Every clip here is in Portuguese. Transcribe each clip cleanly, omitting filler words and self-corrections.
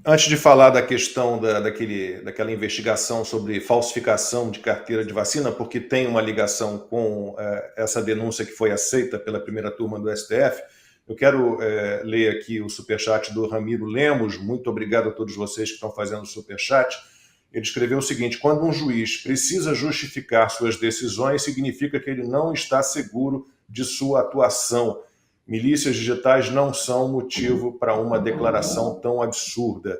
Antes de falar da questão daquela investigação sobre falsificação de carteira de vacina, porque tem uma ligação com essa denúncia que foi aceita pela primeira turma do STF, eu quero ler aqui o superchat do Ramiro Lemos. Muito obrigado a todos vocês que estão fazendo o superchat. Ele escreveu o seguinte: quando um juiz precisa justificar suas decisões, significa que ele não está seguro de sua atuação. Milícias digitais não são motivo para uma declaração tão absurda.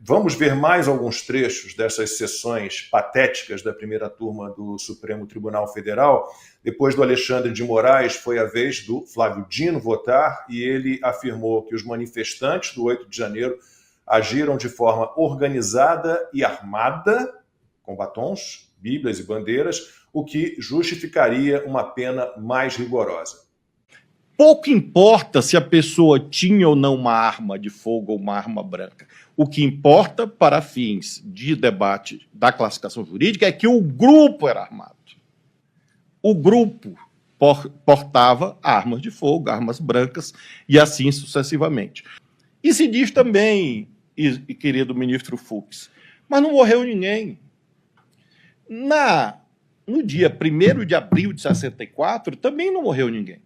Vamos ver mais alguns trechos dessas sessões patéticas da primeira turma do Supremo Tribunal Federal. Depois do Alexandre de Moraes, foi a vez do Flávio Dino votar, e ele afirmou que os manifestantes do 8 de janeiro agiram de forma organizada e armada, com batons, bíblias e bandeiras, o que justificaria uma pena mais rigorosa. Pouco importa se a pessoa tinha ou não uma arma de fogo ou uma arma branca. O que importa, para fins de debate da classificação jurídica, é que o grupo era armado. O grupo portava armas de fogo, armas brancas, e assim sucessivamente. E se diz também, querido ministro Fux, mas não morreu ninguém. No dia 1º de abril de 64, também não morreu ninguém.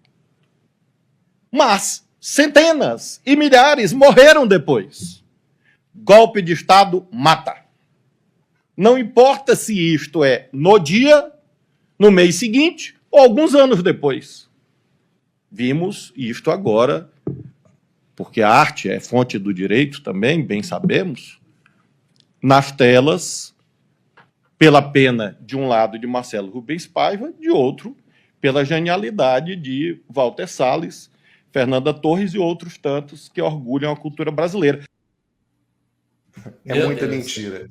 Mas centenas e milhares morreram depois. Golpe de Estado mata. Não importa se isto é no dia, no mês seguinte ou alguns anos depois. Vimos isto agora, porque a arte é fonte do direito também, bem sabemos, nas telas, pela pena, de um lado, de Marcelo Rubens Paiva, de outro, pela genialidade de Walter Salles, Fernanda Torres e outros tantos que orgulham a cultura brasileira. É muita mentira.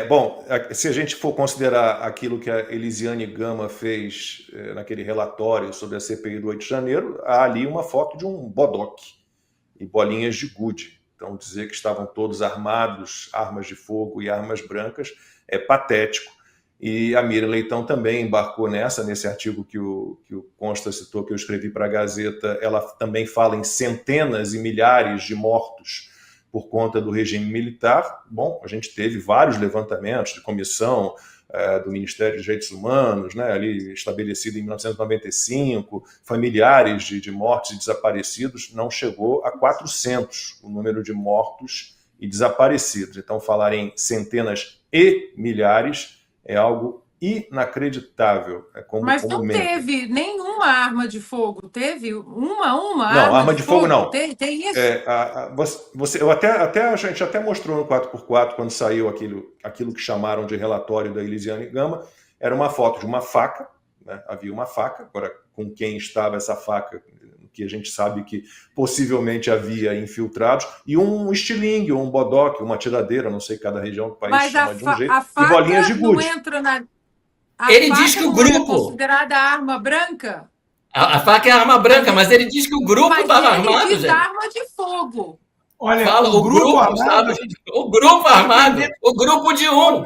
Bom, se a gente for considerar aquilo que a Elisiane Gama fez naquele relatório sobre a CPI do 8 de janeiro, há ali uma foto de um bodoque e bolinhas de gude. Então, dizer que estavam todos armados, armas de fogo e armas brancas, é patético. E a Miriam Leitão também embarcou nesse artigo que o Consta citou, que eu escrevi para a Gazeta. Ela também fala em centenas e milhares de mortos por conta do regime militar. Bom, a gente teve vários levantamentos de comissão do Ministério dos Direitos Humanos, né, ali estabelecido em 1995, familiares de mortos e desaparecidos, não chegou a 400 o número de mortos e desaparecidos. Então, falar em centenas e milhares é algo inacreditável. Mas não teve nenhuma arma de fogo, teve uma não, arma arma de fogo não. Tem isso? A gente até mostrou no 4x4, quando saiu aquilo que chamaram de relatório da Elisiane Gama, era uma foto de uma faca, né? Havia uma faca, agora com quem estava essa faca, que a gente sabe que possivelmente havia infiltrados, e um estilingue, um bodoque, uma tiradeira, não sei, cada região do país chama de um jeito, e bolinhas de gude. Ele diz que o grupo... é considerada arma branca? A faca é arma branca, mas ele diz que o grupo estava armado, gente. Arma de fogo. Olha, fala, o grupo armado. O grupo armado. O grupo de um.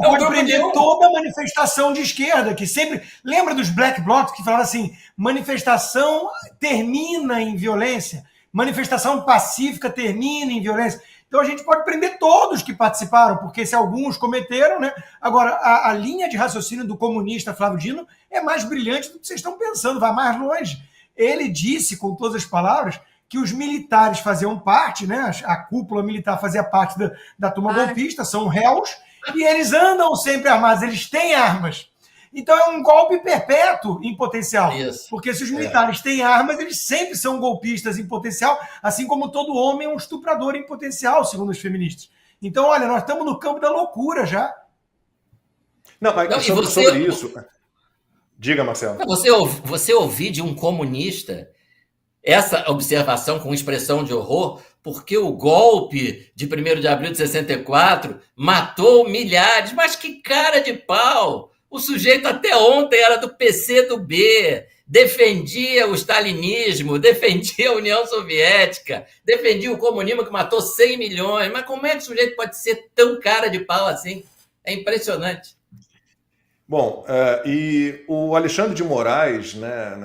Pode prender toda manifestação de esquerda, que sempre... Lembra dos Black Blocs que falaram assim, manifestação termina em violência, manifestação pacífica termina em violência. Então a gente pode prender todos que participaram, porque se alguns cometeram, né? Agora, a linha de raciocínio do comunista Flávio Dino é mais brilhante do que vocês estão pensando, vai mais longe. Ele disse, com todas as palavras, que os militares faziam parte, né? A cúpula militar fazia parte da turma golpista, são réus, e eles andam sempre armados, eles têm armas. Então é um golpe perpétuo em potencial. Isso. Porque se os militares têm armas, eles sempre são golpistas em potencial, assim como todo homem é um estuprador em potencial, segundo os feministas. Então, olha, nós estamos no campo da loucura já. Não, mas sobre isso... Diga, Marcelo. Você ouvir de um comunista essa observação com expressão de horror, porque o golpe de 1º de abril de 64 matou milhares. Mas que cara de pau! O sujeito até ontem era do PCdoB, defendia o stalinismo, defendia a União Soviética, defendia o comunismo que matou 100 milhões. Mas como é que o sujeito pode ser tão cara de pau assim? É impressionante. Bom, e o Alexandre de Moraes, né,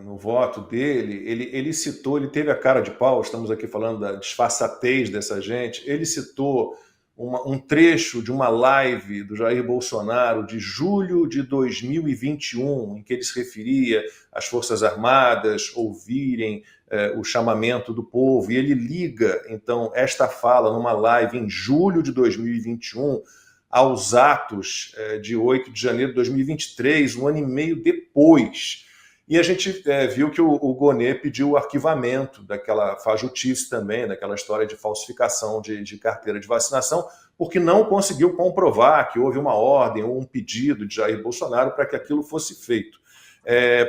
no voto dele, ele citou, ele teve a cara de pau, estamos aqui falando da disfarçatez dessa gente, ele citou um trecho de uma live do Jair Bolsonaro de julho de 2021, em que ele se referia às Forças Armadas ouvirem o chamamento do povo, e ele liga, então, esta fala numa live em julho de 2021 aos atos de 8 de janeiro de 2023, um ano e meio depois. E a gente viu que o Gonê pediu o arquivamento daquela fajutice também, daquela história de falsificação de carteira de vacinação, porque não conseguiu comprovar que houve uma ordem ou um pedido de Jair Bolsonaro para que aquilo fosse feito.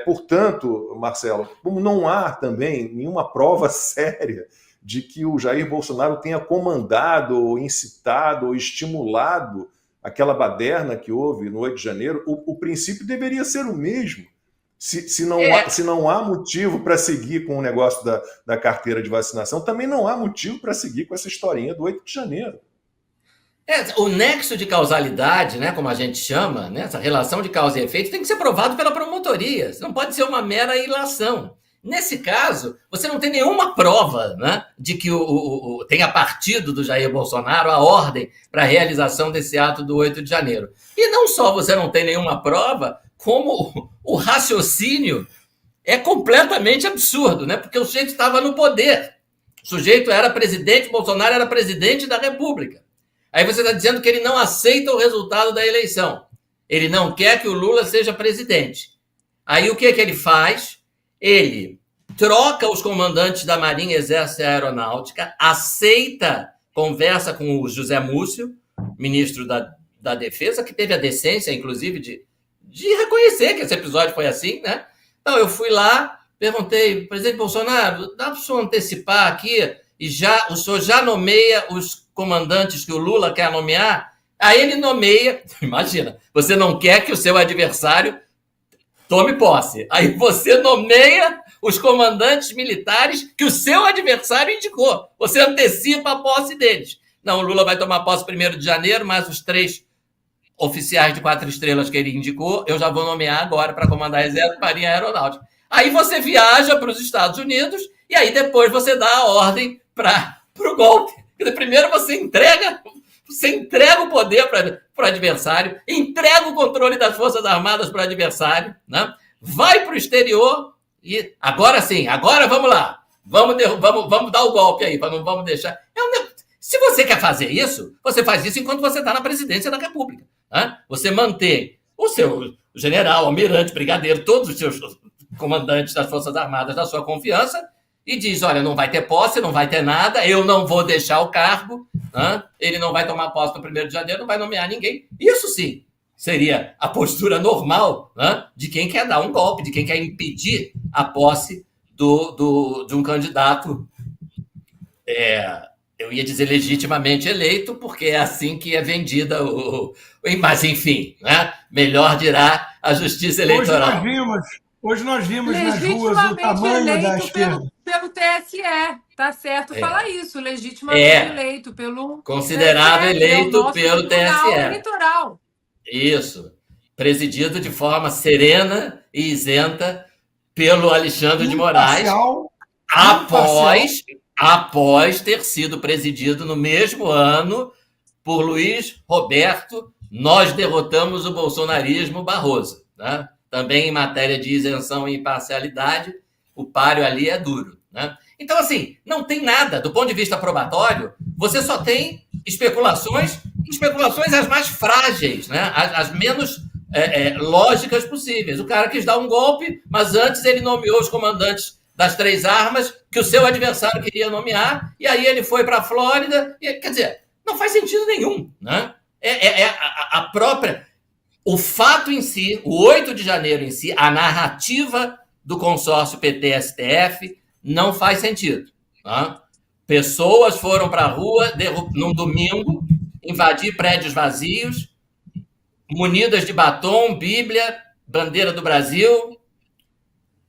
Portanto, Marcelo, como não há também nenhuma prova séria de que o Jair Bolsonaro tenha comandado, ou incitado, ou estimulado aquela baderna que houve no 8 de janeiro, o princípio deveria ser o mesmo. Se não há motivo para seguir com o negócio da carteira de vacinação, também não há motivo para seguir com essa historinha do 8 de janeiro. O nexo de causalidade, né, como a gente chama, né, essa relação de causa e efeito, tem que ser provado pela promotoria. Não pode ser uma mera ilação. Nesse caso, você não tem nenhuma prova, né, de que tenha partido do Jair Bolsonaro a ordem para a realização desse ato do 8 de janeiro. E não só você não tem nenhuma prova, como o raciocínio é completamente absurdo, né, porque o sujeito estava no poder. O sujeito era presidente, Bolsonaro era presidente da República. Aí você está dizendo que ele não aceita o resultado da eleição. Ele não quer que o Lula seja presidente. Aí o que ele faz? Ele troca os comandantes da Marinha, Exército e Aeronáutica, aceita conversa com o José Múcio, ministro da Defesa, que teve a decência, inclusive, de reconhecer que esse episódio foi assim, né? Então, eu fui lá, perguntei, presidente Bolsonaro, dá para o senhor antecipar aqui e o senhor já nomeia os comandantes que o Lula quer nomear? Aí ele nomeia, imagina, você não quer que o seu adversário tome posse. Aí você nomeia os comandantes militares que o seu adversário indicou. Você antecipa a posse deles. Não, o Lula vai tomar posse 1º de janeiro, mas os 3 oficiais de 4 estrelas que ele indicou, eu já vou nomear agora para comandar Exército, Marinha e Aeronáutica. Aí você viaja para os Estados Unidos e aí depois você dá a ordem para o golpe. Primeiro você entrega o poder para o adversário, entrega o controle das Forças Armadas para o adversário, né? Vai para o exterior e agora sim, agora vamos lá, vamos dar o golpe aí, não vamos deixar. Se você quer fazer isso, você faz isso enquanto você está na presidência da República. Né? Você mantém o seu general, almirante, brigadeiro, todos os seus comandantes das Forças Armadas da sua confiança, e diz, olha, não vai ter posse, não vai ter nada, eu não vou deixar o cargo, né? Ele não vai tomar posse no 1º de janeiro, não vai nomear ninguém. Isso sim seria a postura normal, né, de quem quer dar um golpe, de quem quer impedir a posse de um candidato, eu ia dizer legitimamente eleito, porque é assim que é vendida mas enfim, né? Melhor dirá a justiça eleitoral. Hoje nós vimos nas ruas o tamanho da esquerda. Pelo TSE, tá certo falar isso, legitimamente eleito pelo considerado TSE, eleito pelo TSE. Eleitoral. Isso, presidido de forma serena e isenta pelo Alexandre de Moraes, após ter sido presidido no mesmo ano por Luiz Roberto, nós derrotamos o bolsonarismo Barroso, né? Também em matéria de isenção e imparcialidade, o páreo ali é duro, né? Então, assim, não tem nada. Do ponto de vista probatório, você só tem especulações as mais frágeis, né? As menos lógicas possíveis. O cara quis dar um golpe, mas antes ele nomeou os comandantes das 3 armas que o seu adversário queria nomear, e aí ele foi para a Flórida. Quer dizer, não faz sentido nenhum, né? O fato em si, o 8 de janeiro em si, a narrativa do consórcio PT-STF não faz sentido. Tá? Pessoas foram para a rua num domingo, invadir prédios vazios, munidas de batom, Bíblia, bandeira do Brasil,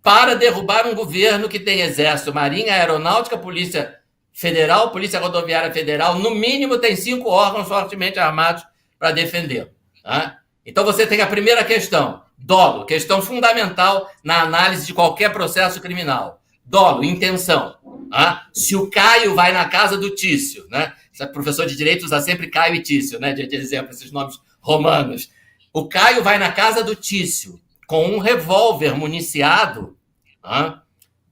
para derrubar um governo que tem Exército, Marinha, Aeronáutica, Polícia Federal, Polícia Rodoviária Federal, no mínimo tem 5 órgãos fortemente armados para defendê-lo. Tá? Então você tem a primeira questão, dolo, questão fundamental na análise de qualquer processo criminal. Dolo, intenção. Tá? Se o Caio vai na casa do Tício, né? O professor de direito usa sempre Caio e Tício, né? De exemplo, esses nomes romanos. O Caio vai na casa do Tício com um revólver municiado. Tá?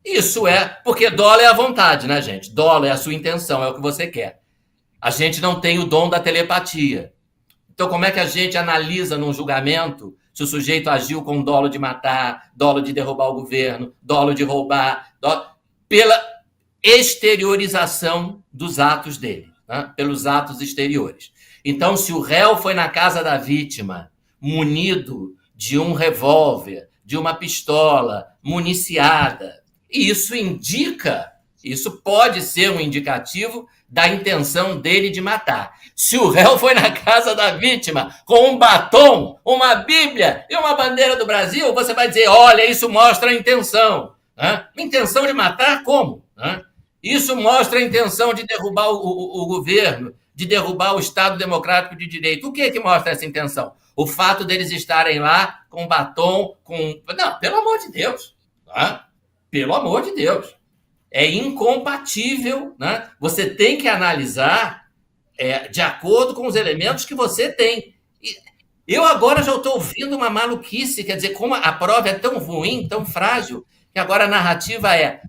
Isso é, porque dolo é a vontade, né, gente? Dolo é a sua intenção, é o que você quer. A gente não tem o dom da telepatia. Então, como é que a gente analisa num julgamento se o sujeito agiu com dolo de matar, dolo de derrubar o governo, dolo de roubar, pela exteriorização dos atos dele, né? Pelos atos exteriores. Então, se o réu foi na casa da vítima munido de um revólver, de uma pistola, municiada, isso indica, isso pode ser um indicativo da intenção dele de matar. Se o réu foi na casa da vítima com um batom, uma bíblia e uma bandeira do Brasil, você vai dizer, olha, isso mostra a intenção. Né? Intenção de matar como? Né? Isso mostra a intenção de derrubar o governo, de derrubar o Estado Democrático de Direito. O que é que mostra essa intenção? O fato deles estarem lá com batom, com... Não, pelo amor de Deus. Tá? Pelo amor de Deus. É incompatível, né? Você tem que analisar de acordo com os elementos que você tem. E eu agora já estou ouvindo uma maluquice, quer dizer, como a prova é tão ruim, tão frágil, que agora a narrativa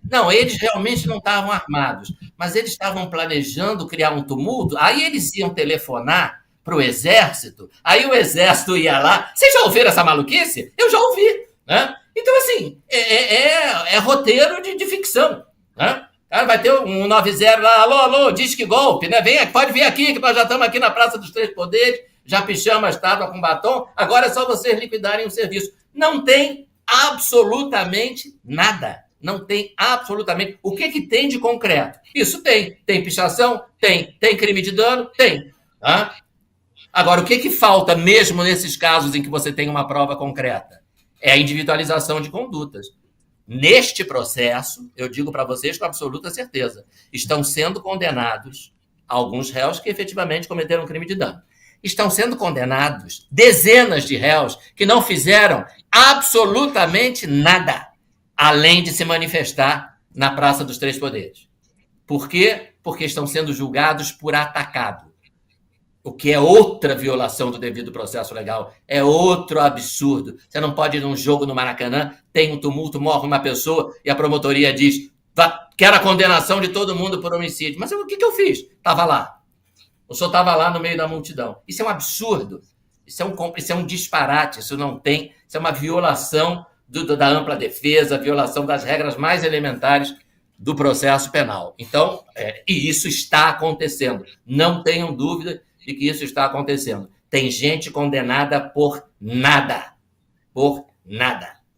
não, eles realmente não estavam armados, mas eles estavam planejando criar um tumulto, aí eles iam telefonar para o Exército, aí o Exército ia lá. Vocês já ouviram essa maluquice? Eu já ouvi, né? Então, assim, é roteiro de ficção. Né? Cara, vai ter um 90 lá, alô, diz que golpe, né? Pode vir aqui, que nós já estamos aqui na Praça dos Três Poderes, já pichamos a estátua com batom, agora é só vocês liquidarem o serviço. Não tem absolutamente nada. Não tem absolutamente... O que tem de concreto? Isso tem. Tem pichação? Tem. Tem crime de dano? Tem. Tá? Agora, o que falta mesmo nesses casos em que você tem uma prova concreta? É a individualização de condutas. Neste processo, eu digo para vocês com absoluta certeza, estão sendo condenados alguns réus que efetivamente cometeram um crime de dano. Estão sendo condenados dezenas de réus que não fizeram absolutamente nada, além de se manifestar na Praça dos Três Poderes. Por quê? Porque estão sendo julgados por atacado. O que é outra violação do devido processo legal, é outro absurdo. Você não pode ir num jogo no Maracanã, tem um tumulto, morre uma pessoa e a promotoria diz, quero a condenação de todo mundo por homicídio. Mas o que eu fiz? Estava lá. O senhor estava lá no meio da multidão. Isso é um absurdo. Isso é um disparate. Isso é uma violação da ampla defesa, violação das regras mais elementares do processo penal. Então, e isso está acontecendo. Não tenham dúvida de que isso está acontecendo. Tem gente condenada por nada. Por nada.